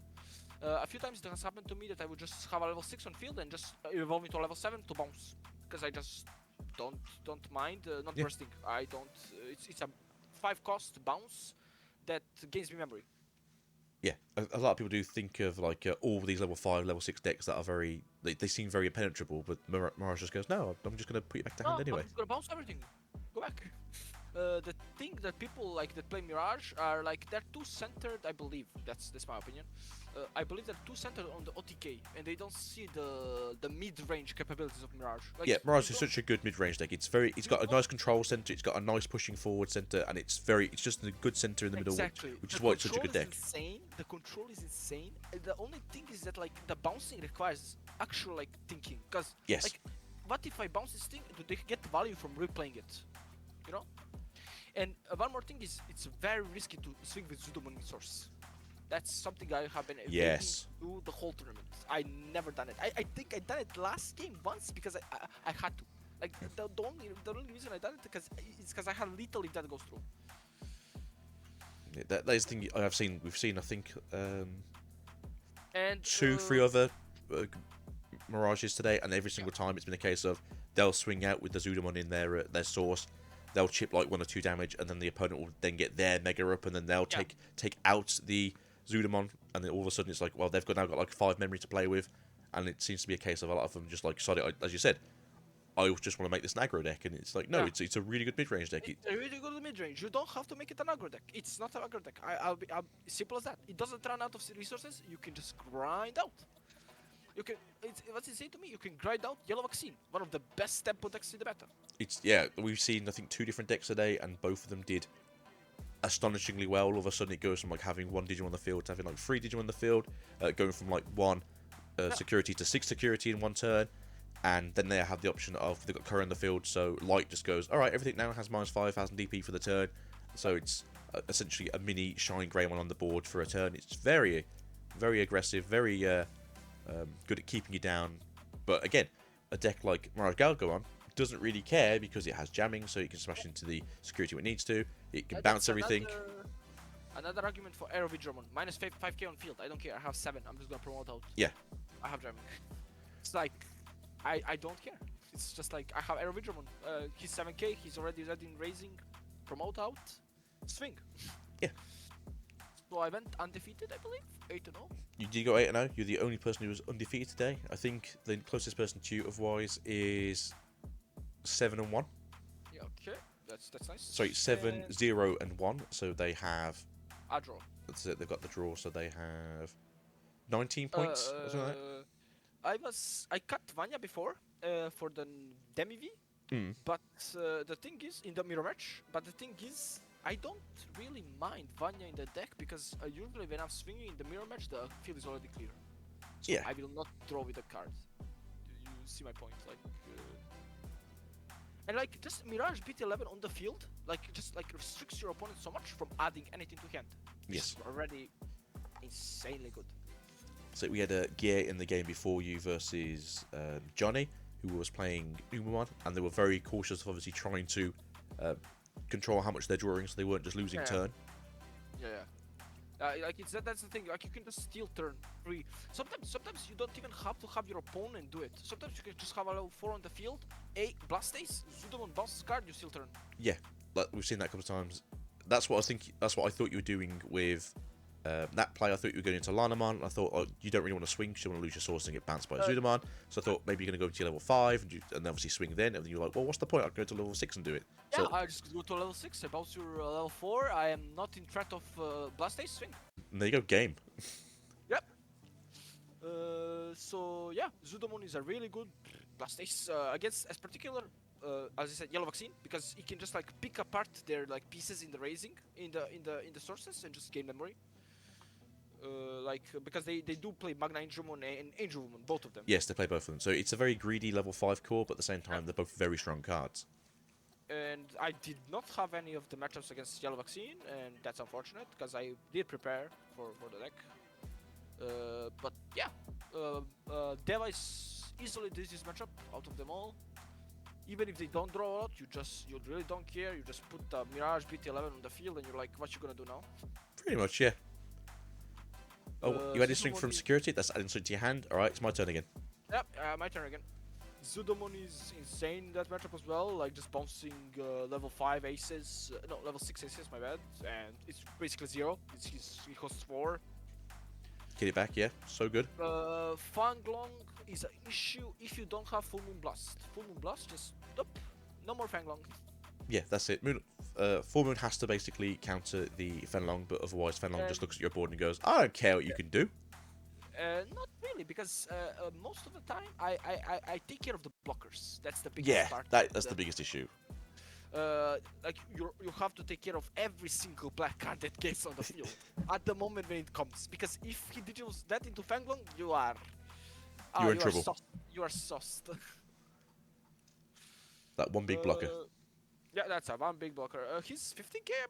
A few times it has happened to me that I would just have a level 6 on field and just evolve into a level 7 to bounce, because I just don't mind not bursting. I don't. It's a 5 cost bounce that gains me memory. Yeah, a lot of people do think of like all these level 5, level 6 decks that are very. They seem very impenetrable, but Mirage just goes, no, I'm just gonna put you back to hand anyway. I'm just gonna bounce everything. Go back. The thing that people like that play Mirage are like they're too centered. I believe that's my opinion. I believe they're too centered on the OTK and they don't see the mid-range capabilities of Mirage. Like, yeah, Mirage is such a good mid-range deck. It's got a nice control center. It's got a nice pushing forward center, and it's just a good center in the middle, which is why it's such a good deck. Insane. The control is insane. The only thing is that like the bouncing requires actual like thinking. Because like, what if I bounce this thing? Do they get value from replaying it? You know. And one more thing is, it's very risky to swing with Jellymon source. That's something I have been avoiding through the whole tournament. I never done it. I think I done it last game once because I had to. Like the only reason I done it because I had little if that goes through. Yeah, that is the thing I've seen. We've seen I think and 2-3 other Mirages today, and every single time it's been a case of they'll swing out with the Jellymon in their source. They'll chip like 1 or 2 damage, and then the opponent will then get their mega up, and then they'll take out the Jellymon, and then all of a sudden it's like, well, they've now got like 5 memory to play with, and it seems to be a case of a lot of them just like decided, as you said, I just want to make this an aggro deck, and it's like, no, it's a really good mid-range deck. It's a really good mid-range. You don't have to make it an aggro deck. It's not an aggro deck. I'll be simple as that. It doesn't run out of resources. You can just grind out. You can. What's it say to me? You can grind out Yellow Vaccine, one of the best tempo decks in the meta. We've seen I think 2 different decks today, and both of them did astonishingly well. All of a sudden, it goes from like having 1 Digimon on the field to having like 3 Digimon on the field, going from like 1 security to 6 security in 1 turn, and then they have the option of they've got Curry on the field, so Light just goes, all right, everything now has -5,000 DP for the turn, so it's essentially a mini Shine Greymon on the board for a turn. It's very, very aggressive, very good at keeping you down. But again, a deck like Mirage Galgoon doesn't really care because it has jamming, so it can smash into the security when it needs to. It can bounce everything. Another argument for Aero Digimon. -5k on field. I don't care. I have 7. I'm just gonna promote out. Yeah. I have jamming. It's like I don't care. It's just like I have Aero Digimon. He's 7k. He's already ready in raising. Promote out. Swing. Yeah. So I went undefeated, I believe. 8-0. You did go 8-0. You're the only person who was undefeated today. I think the closest person to you otherwise is 7-1. Yeah, okay. That's nice. Sorry, 7-0-1. So they have a draw. That's it. They've got the draw, so they have 19 points. Or something like that. I cut Vanya before for the Demi V, but the thing is in the Mirage. But the thing is, I don't really mind Vanya in the deck because usually when I'm swinging in the mirror match, the field is already clear. So yeah. I will not draw with the card. You see my point? Like, and like just Mirage BT11 on the field, like just like restricts your opponent so much from adding anything to hand. Yes. It's already insanely good. So we had a Gear in the game before you versus Johnny, who was playing Nume, and they were very cautious of obviously trying to control how much they're drawing, so they weren't just losing turn. Like that's the thing. Like you can just steal turn 3. Sometimes you don't even have to have your opponent do it. Sometimes you can just have a level 4 on the field. Blast Ace, Jellymon bounces card, you steal turn. Yeah. like we've seen that a couple of times. That's what I think. That's what I thought you were doing with that play. I thought you were going into Lanamon. I thought, oh, you don't really want to swing because you want to lose your source and get bounced by Zudamon. So I thought maybe you're going to go to your level 5 and obviously swing then. And then you're like, well, what's the point? I'll go to level 6 and do it. Yeah, So, I just go to level 6. I bounce your level 4. I am not in threat of Blast Ace swing. and there you go, game. Yep. So yeah, Zudamon is a really good Blast Ace against, as particular, as I said, Yellow Vaccine, because he can just like pick apart their like pieces in the raising, in the sources, and just gain memory. Because they do play Magna Angelmon and Angelmon, both of them. Yes, they play both of them. So it's a very greedy level 5 core, but at the same time, they're both very strong cards. And I did not have any of the matchups against Yellow Vaccine, and that's unfortunate, because I did prepare for the deck. But yeah, Deva is easily the easiest matchup out of them all. Even if they don't draw a lot, you really don't care. You just put Mirage BT11 on the field, and you're like, what you gonna do now? Pretty much, yeah. Oh, you added swing from security? That's adding swing to your hand? Alright, it's my turn again. Yep, my turn again. Zudamon is insane in that matchup as well, like just bouncing level 5 aces, no, level 6 aces, my bad, and it's basically 0, he costs 4. Get it back, yeah, so good. Fanglong is an issue if you don't have Full Moon Blast. Full Moon Blast, just, nope, no more Fanglong. Yeah, that's it. Full Moon has to basically counter the Fenlong, but otherwise Fenlong just looks at your board and goes, I don't care what you can do. Not really, because most of the time I take care of the blockers. That's the biggest part. That's the biggest issue. Like you have to take care of every single black card that gets on the field at the moment when it comes. Because if he digitals that into Fanglong, you're in trouble. You are sauced. That one big blocker. Yeah, that's a one big blocker. He's 15k, I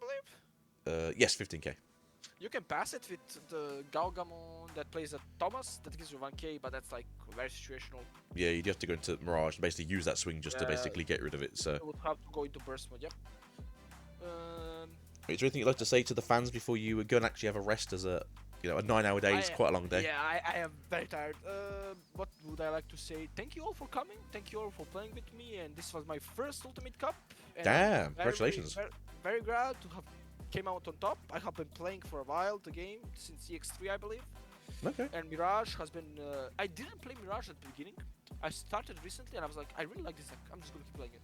believe. Yes, 15k. You can pass it with the Galgamon that plays at Thomas, that gives you 1k, but that's like very situational. Yeah, you'd have to go into Mirage and basically use that swing just to basically get rid of it. So you would have to go into burst mode, yep. Is there anything you'd like to say to the fans before you go and actually have a rest as a 9-hour day is quite a long day? Yeah, I am very tired. What would I like to say? Thank you all for coming. Thank you all for playing with me. And this was my first Ultimate Cup. And damn, congratulations. Very glad to have came out on top. I have been playing for a while the game, since EX3 I believe. Okay. And Mirage has been... I didn't play Mirage at the beginning. I started recently and I was like, I really like this deck. I'm just going to keep playing it.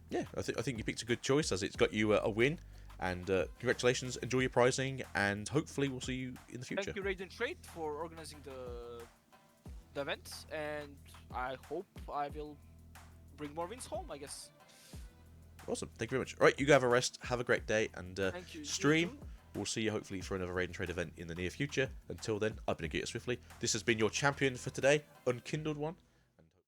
Yeah, I think you picked a good choice as it's got you a win. And congratulations, enjoy your prizing, and hopefully we'll see you in the future. Thank you, Radiant Trade, for organizing the event, and I hope I will bring more wins home, I guess. Awesome, thank you very much. All right, you go have a rest, have a great day, and thank you. stream. We'll see you hopefully for another Radiant Trade event in the near future. Until then, I've been Agita Swiftly. This has been your champion for today, Unkindled One.